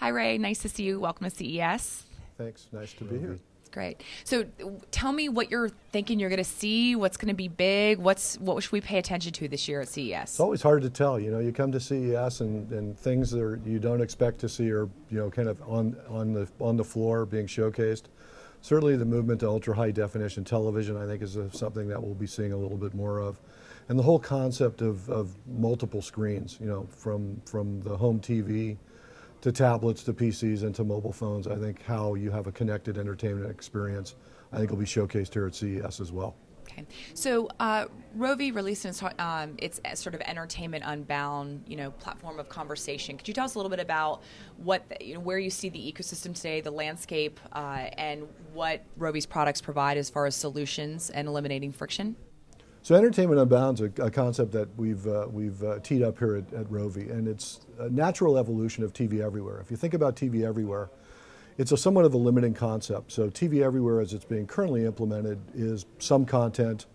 Hi, Ray. Nice to see you. Welcome to CES. Thanks. Nice to be here. Great. So tell me what you're thinking you're going to see, what's going to be big, what should we pay attention to this year at CES? It's always hard to tell. You know, you come to CES and things that you don't expect to see are, kind of on the floor being showcased. Certainly the movement to ultra-high definition television, I think, is something that we'll be seeing a little bit more of. And the whole concept of multiple screens, from the home TV to tablets, to PCs, and to mobile phones. I think how you have a connected entertainment experience, I think, will be showcased here at CES as well. Okay, so Rovi released its sort of entertainment Unbound, platform of conversation. Could you tell us a little bit about where you see the ecosystem today, the landscape, and what Rovi's products provide as far as solutions and eliminating friction? So Entertainment Unbound is a concept that we've teed up here at Rovi, and it's a natural evolution of TV Everywhere. If you think about TV Everywhere, it's somewhat of a limiting concept. So TV Everywhere, as it's being currently implemented, is some content,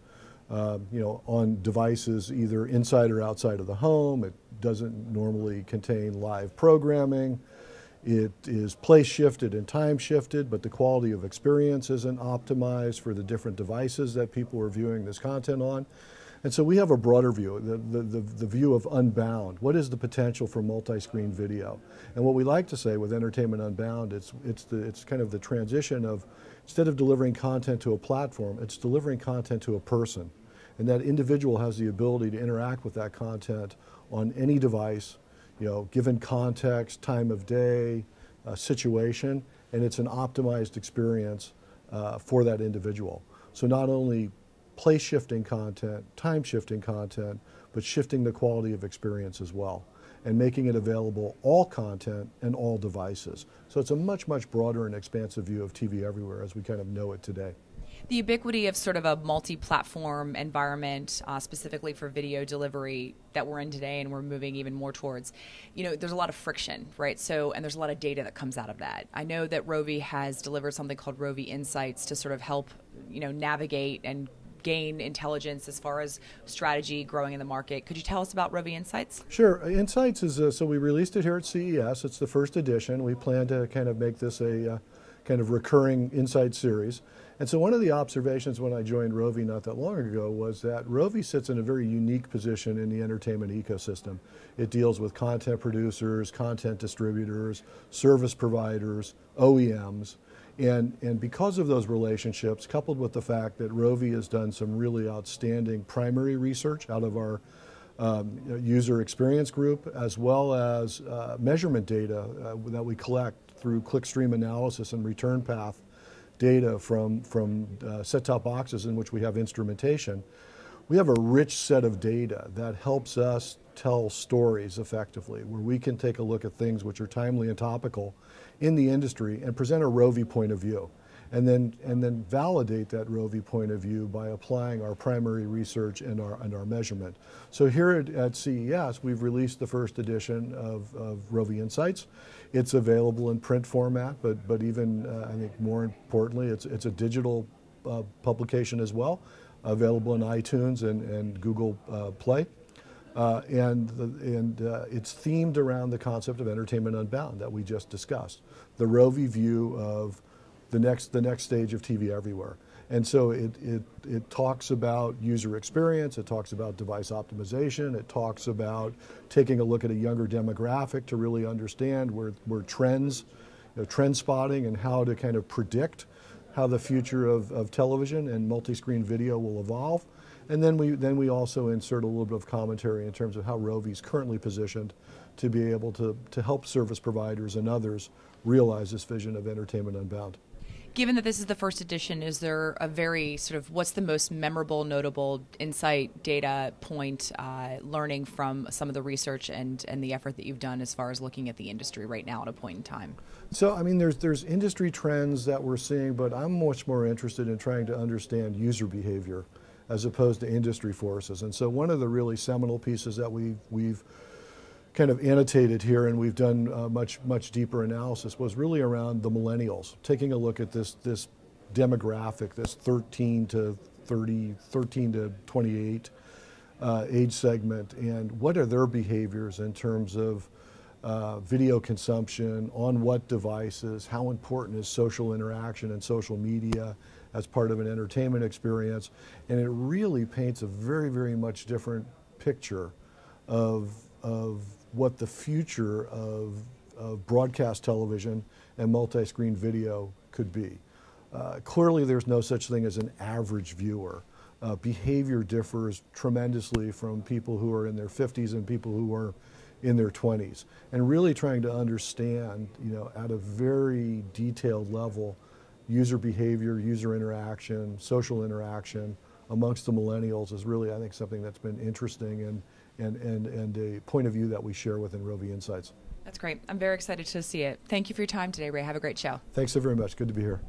on devices either inside or outside of the home. It doesn't normally contain live programming. It is place shifted and time shifted, but the quality of experience isn't optimized for the different devices that people are viewing this content on. And so we have a broader view, the view of Unbound. What is the potential for multi-screen video? And what we like to say with Entertainment Unbound, it's kind of the transition of, instead of delivering content to a platform, it's delivering content to a person. And that individual has the ability to interact with that content on any device, given context, time of day, situation, and it's an optimized experience for that individual. So not only place shifting content, time shifting content, but shifting the quality of experience as well, and making it available all content and all devices. So it's a much, much broader and expansive view of TV Everywhere as we kind of know it today. The ubiquity of sort of a multi-platform environment, specifically for video delivery that we're in today and we're moving even more towards, there's a lot of friction, right? And there's a lot of data that comes out of that. I know that Rovi has delivered something called Rovi Insights to sort of help, navigate and gain intelligence as far as strategy growing in the market. Could you tell us about Rovi Insights? Sure. Insights is, so we released it here at CES. It's the first edition. We plan to kind of make this a kind of recurring Insight series. And so one of the observations when I joined Rovi not that long ago was that Rovi sits in a very unique position in the entertainment ecosystem. It deals with content producers, content distributors, service providers, OEMs. And because of those relationships, coupled with the fact that Rovi has done some really outstanding primary research out of our user experience group, as well as measurement data that we collect through clickstream analysis and return path data from set-top boxes in which we have instrumentation, we have a rich set of data that helps us tell stories effectively, where we can take a look at things which are timely and topical in the industry and present a Rovi point of view, and then validate that Rovi point of view by applying our primary research and our measurement. So here at CES, we've released the first edition of Rovi Insights. It's available in print format, but even I think more importantly, it's a digital publication as well, available in iTunes and Google Play. And it's themed around the concept of Entertainment Unbound that we just discussed, the Rovi view of the next stage of TV Everywhere. And so it talks about user experience, it talks about device optimization, it talks about taking a look at a younger demographic to really understand where trends, trend spotting, and how to kind of predict how the future of television and multi-screen video will evolve. And then we also insert a little bit of commentary in terms of how Rovi is currently positioned to be able to help service providers and others realize this vision of Entertainment Unbound. Given that this is the first edition, is there a very sort of, what's the most memorable, notable insight, data point, learning from some of the research and the effort that you've done as far as looking at the industry right now at a point in time? So, I mean, there's industry trends that we're seeing, but I'm much more interested in trying to understand user behavior as opposed to industry forces. And so one of the really seminal pieces that we've kind of annotated here, and we've done much deeper analysis, was really around the millennials, taking a look at this demographic, this 13 to 28 age segment, and what are their behaviors in terms of video consumption, on what devices, how important is social interaction and social media as part of an entertainment experience. And it really paints a very, very much different picture of what the future of broadcast television and multi-screen video could be. Clearly there's no such thing as an average viewer. Behavior differs tremendously from people who are in their 50s and people who are in their 20s. And really trying to understand, at a very detailed level, user behavior, user interaction, social interaction amongst the millennials is really, I think, something that's been interesting and a point of view that we share within Rovi Insights. That's great. I'm very excited to see it. Thank you for your time today, Ray. Have a great show. Thanks so very much. Good to be here.